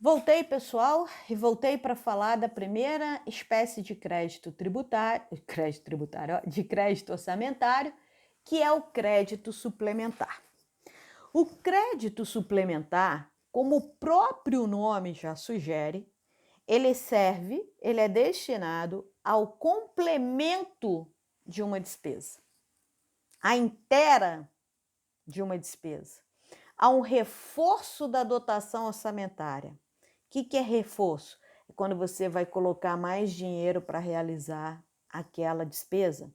Voltei, pessoal, e voltei para falar da primeira espécie de crédito tributário, ó, de crédito orçamentário, que é o crédito suplementar. O crédito suplementar, como o próprio nome já sugere, ele é destinado ao complemento de uma despesa, à inteira de uma despesa, a um reforço da dotação orçamentária. O que é reforço? É quando você vai colocar mais dinheiro para realizar aquela despesa.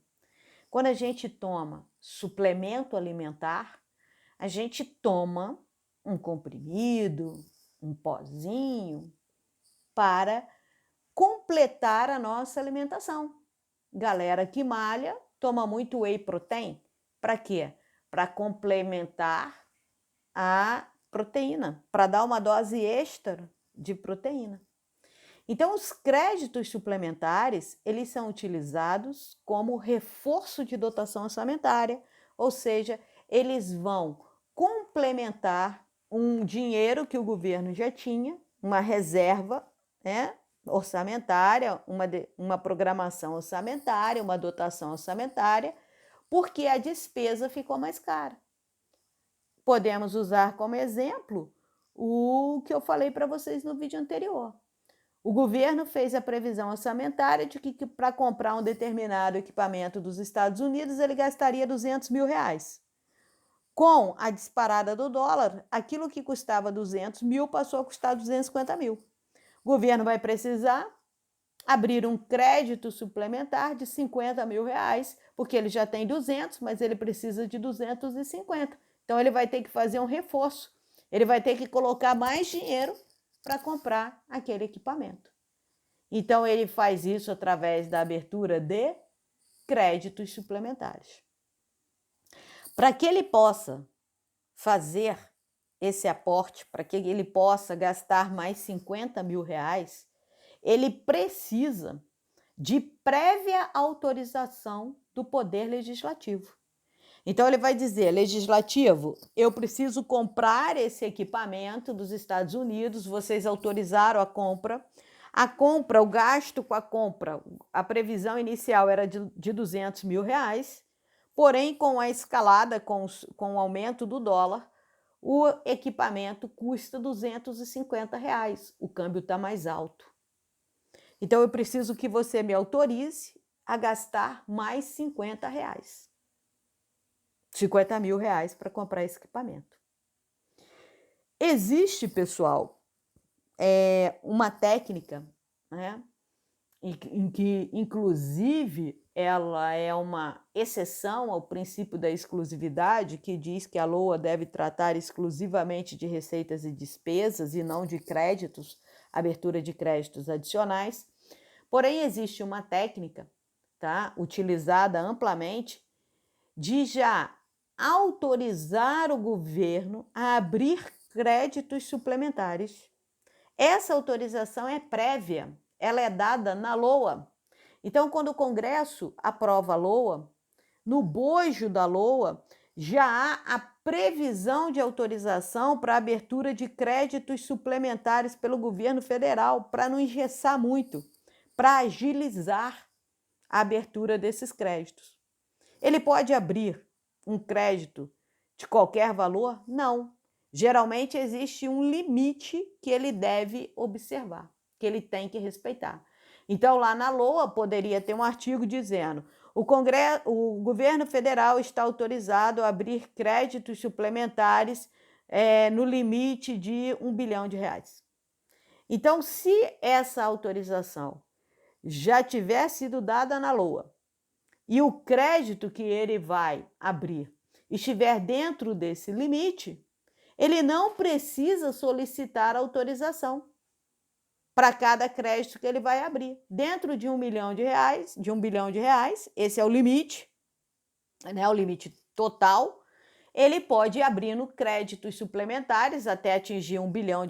Quando a gente toma suplemento alimentar, a gente toma um comprimido, um pozinho, para completar a nossa alimentação. Galera que malha, toma muito whey protein. Para quê? Para complementar a proteína, para dar uma dose extra de proteína. Então, os créditos suplementares, eles são utilizados como reforço de dotação orçamentária, ou seja, eles vão complementar um dinheiro que o governo já tinha, uma reserva, né, orçamentária, uma programação orçamentária, uma dotação orçamentária, porque a despesa ficou mais cara. Podemos usar como exemplo o que eu falei para vocês no vídeo anterior. O governo fez a previsão orçamentária de que para comprar um determinado equipamento dos Estados Unidos ele gastaria R$200 mil. Com a disparada do dólar, aquilo que custava 200 mil passou a custar 250 mil. O governo vai precisar abrir um crédito suplementar de 50 mil reais, porque ele já tem 200, mas ele precisa de 250. Então ele vai ter que fazer um reforço. Ele vai ter que colocar mais dinheiro para comprar aquele equipamento. Então ele faz isso através da abertura de créditos suplementares. Para que ele possa fazer esse aporte, para que ele possa gastar mais 50 mil reais, ele precisa de prévia autorização do Poder Legislativo. Então ele vai dizer, legislativo, eu preciso comprar esse equipamento dos Estados Unidos, vocês autorizaram a compra, o gasto com a compra, a previsão inicial era de 200 mil reais, porém com a escalada, com o aumento do dólar, o equipamento custa 250 reais, o câmbio está mais alto. Então eu preciso que você me autorize a gastar mais 50 reais. 50 mil reais para comprar esse equipamento. Existe, pessoal, uma técnica, né, em que, inclusive, ela é uma exceção ao princípio da exclusividade, que diz que a LOA deve tratar exclusivamente de receitas e despesas e não de créditos, abertura de créditos adicionais. Porém, existe uma técnica, tá, utilizada amplamente, de já autorizar o governo a abrir créditos suplementares. Essa autorização é prévia, ela é dada na LOA. Então, quando o Congresso aprova a LOA, no bojo da LOA já há a previsão de autorização para a abertura de créditos suplementares pelo governo federal, para não engessar muito, para agilizar a abertura desses créditos. Ele pode abrir um crédito de qualquer valor? Não. Geralmente existe um limite que ele deve observar, que ele tem que respeitar. Então, lá na LOA poderia ter um artigo dizendo: o governo federal está autorizado a abrir créditos suplementares no limite de R$1 bilhão. Então, se essa autorização já tiver sido dada na LOA, e o crédito que ele vai abrir estiver dentro desse limite, ele não precisa solicitar autorização para cada crédito que ele vai abrir. Dentro de R$1 milhão, de R$1 bilhão, esse é o limite, né, o limite total, ele pode ir abrindo créditos suplementares até atingir R$1 bilhão,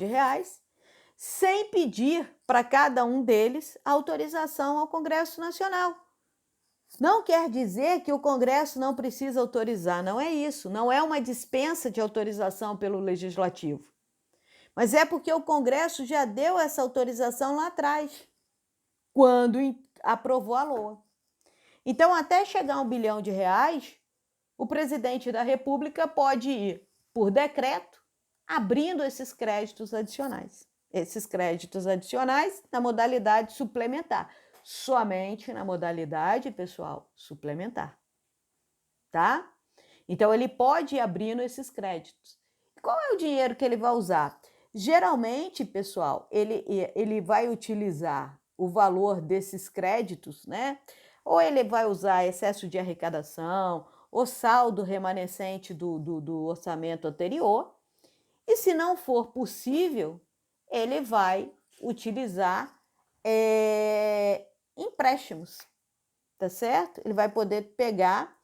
sem pedir para cada um deles autorização ao Congresso Nacional. Não quer dizer que o Congresso não precisa autorizar, não é isso, não é uma dispensa de autorização pelo Legislativo. Mas é porque o Congresso já deu essa autorização lá atrás, quando aprovou a LOA. Então, até chegar a R$ 1 bilhão, o presidente da República pode ir, por decreto, abrindo esses créditos adicionais. Esses créditos adicionais na modalidade suplementar. Somente na modalidade, pessoal, suplementar. Tá? Então, ele pode ir abrindo esses créditos. Qual é o dinheiro que ele vai usar? Geralmente, pessoal, ele vai utilizar o valor desses créditos, né? Ou ele vai usar excesso de arrecadação, ou saldo remanescente do orçamento anterior. E se não for possível, ele vai utilizar empréstimos, tá certo? Ele vai poder pegar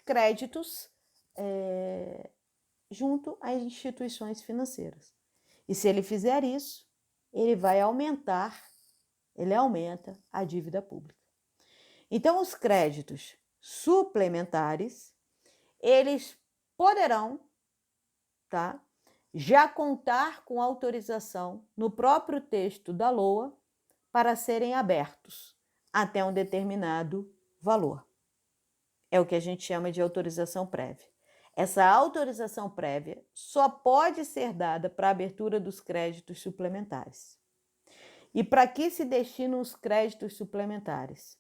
créditos junto às instituições financeiras. E se ele fizer isso, ele aumenta a dívida pública. Então, os créditos suplementares, eles poderão, tá, já contar com autorização no próprio texto da LOA para serem abertos até um determinado valor. É o que a gente chama de autorização prévia. Essa autorização prévia só pode ser dada para a abertura dos créditos suplementares. E para que se destinam os créditos suplementares?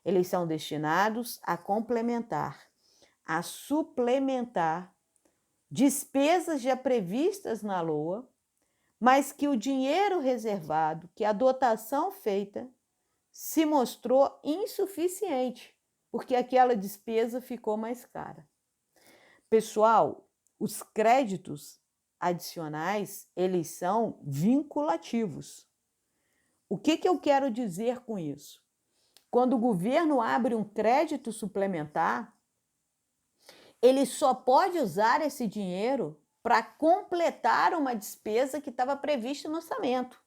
Eles são destinados a complementar, a suplementar despesas já previstas na LOA, mas que o dinheiro reservado, que a dotação feita, se mostrou insuficiente, porque aquela despesa ficou mais cara. Pessoal, os créditos adicionais, eles são vinculativos. O que eu quero dizer com isso? Quando o governo abre um crédito suplementar, ele só pode usar esse dinheiro para completar uma despesa que estava prevista no orçamento.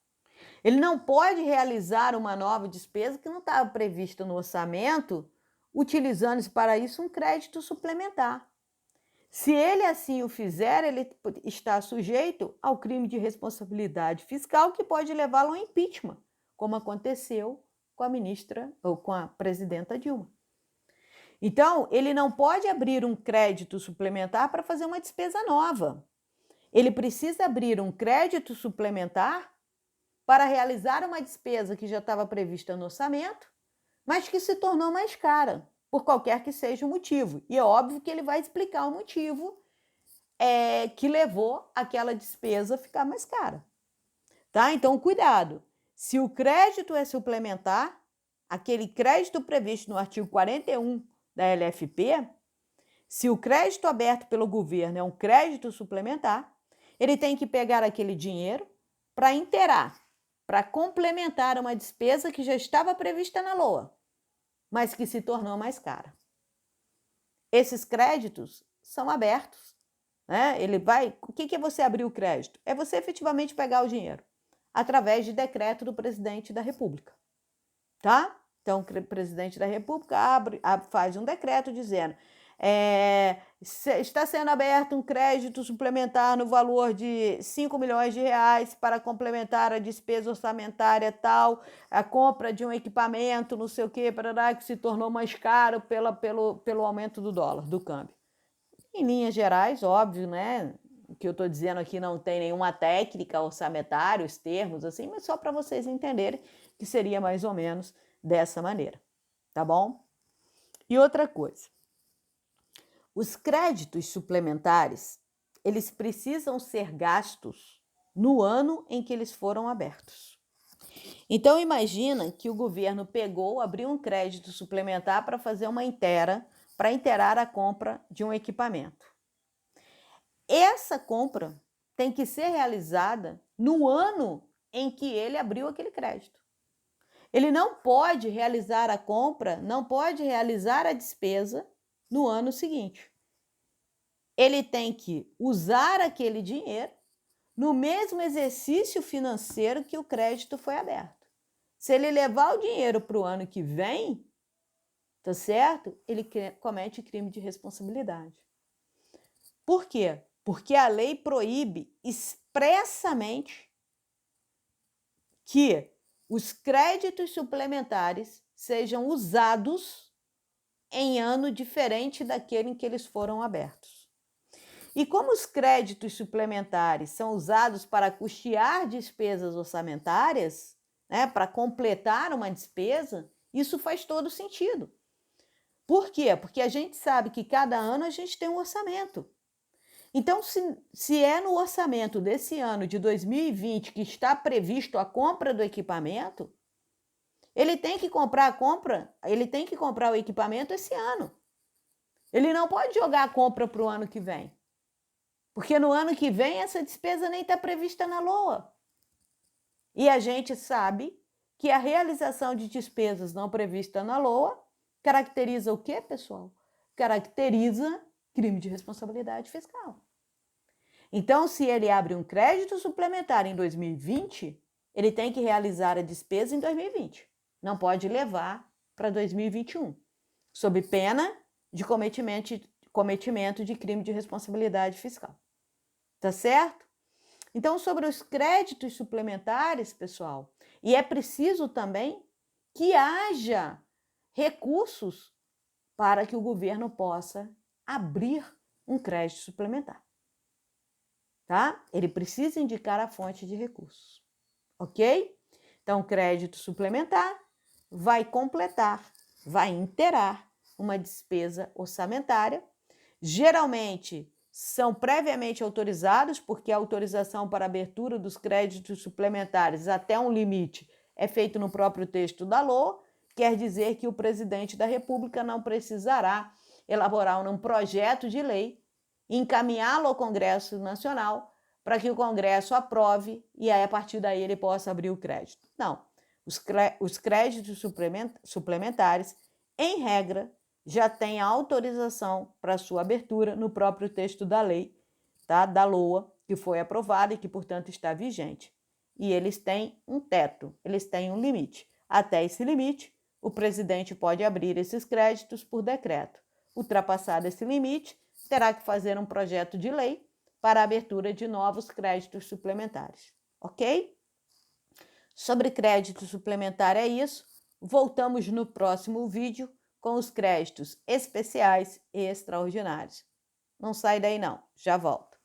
Ele não pode realizar uma nova despesa que não estava prevista no orçamento, utilizando para isso um crédito suplementar. Se ele assim o fizer, ele está sujeito ao crime de responsabilidade fiscal que pode levá-lo ao impeachment, como aconteceu com a ministra ou com a presidenta Dilma. Então, ele não pode abrir um crédito suplementar para fazer uma despesa nova. Ele precisa abrir um crédito suplementar para realizar uma despesa que já estava prevista no orçamento, mas que se tornou mais cara, por qualquer que seja o motivo. E é óbvio que ele vai explicar o motivo que levou aquela despesa a ficar mais cara. Tá? Então, cuidado. Se o crédito é suplementar, aquele crédito previsto no artigo 41 da LFP, se o crédito aberto pelo governo é um crédito suplementar, ele tem que pegar aquele dinheiro para inteirar, para complementar uma despesa que já estava prevista na LOA, mas que se tornou mais cara. Esses créditos são abertos, né? O que é você abrir o crédito? É você efetivamente pegar o dinheiro através de decreto do presidente da República, tá? Então, o presidente da República faz um decreto dizendo está sendo aberto um crédito suplementar no valor de 5 milhões de reais para complementar a despesa orçamentária tal, a compra de um equipamento, não sei o quê, que se tornou mais caro pelo aumento do dólar, do câmbio. Em linhas gerais, óbvio, né? O que eu estou dizendo aqui não tem nenhuma técnica orçamentária, os termos assim, mas só para vocês entenderem que seria mais ou menos dessa maneira, tá bom? E outra coisa, os créditos suplementares, eles precisam ser gastos no ano em que eles foram abertos. Então, imagina que o governo abriu um crédito suplementar para fazer para inteirar a compra de um equipamento. Essa compra tem que ser realizada no ano em que ele abriu aquele crédito. Ele não pode realizar a compra, não pode realizar a despesa no ano seguinte. Ele tem que usar aquele dinheiro no mesmo exercício financeiro que o crédito foi aberto. Se ele levar o dinheiro para o ano que vem, tá certo? Ele comete crime de responsabilidade. Por quê? porque a lei proíbe expressamente que os créditos suplementares sejam usados em ano diferente daquele em que eles foram abertos. E como os créditos suplementares são usados para custear despesas orçamentárias, né, para completar uma despesa, isso faz todo sentido. Por quê? Porque a gente sabe que cada ano a gente tem um orçamento. Então, se é no orçamento desse ano de 2020 que está previsto a compra do equipamento, ele tem que comprar o equipamento esse ano. Ele não pode jogar a compra para o ano que vem. Porque no ano que vem essa despesa nem está prevista na LOA. E a gente sabe que a realização de despesas não previstas na LOA caracteriza o quê, pessoal? Caracteriza crime de responsabilidade fiscal. Então, se ele abre um crédito suplementar em 2020, ele tem que realizar a despesa em 2020. Não pode levar para 2021, sob pena de cometimento de crime de responsabilidade fiscal. Tá certo? Então, sobre os créditos suplementares, pessoal, e é preciso também que haja recursos para que o governo possa abrir um crédito suplementar. Tá? Ele precisa indicar a fonte de recursos, ok? Então, crédito suplementar vai completar, vai inteirar uma despesa orçamentária. Geralmente, são previamente autorizados, porque a autorização para abertura dos créditos suplementares até um limite é feito no próprio texto da LOA, quer dizer que o presidente da República não precisará elaborar um projeto de lei e encaminhá-lo ao Congresso Nacional para que o Congresso aprove e aí, a partir daí, ele possa abrir o crédito. Não, os créditos suplementares, em regra, já têm a autorização para sua abertura no próprio texto da lei, tá? Da LOA, que foi aprovada e que, portanto, está vigente. E eles têm um teto, eles têm um limite. Até esse limite, o presidente pode abrir esses créditos por decreto. Ultrapassado esse limite, terá que fazer um projeto de lei para a abertura de novos créditos suplementares, ok? Sobre crédito suplementar é isso. Voltamos no próximo vídeo com os créditos especiais e extraordinários. Não sai daí não, já volto.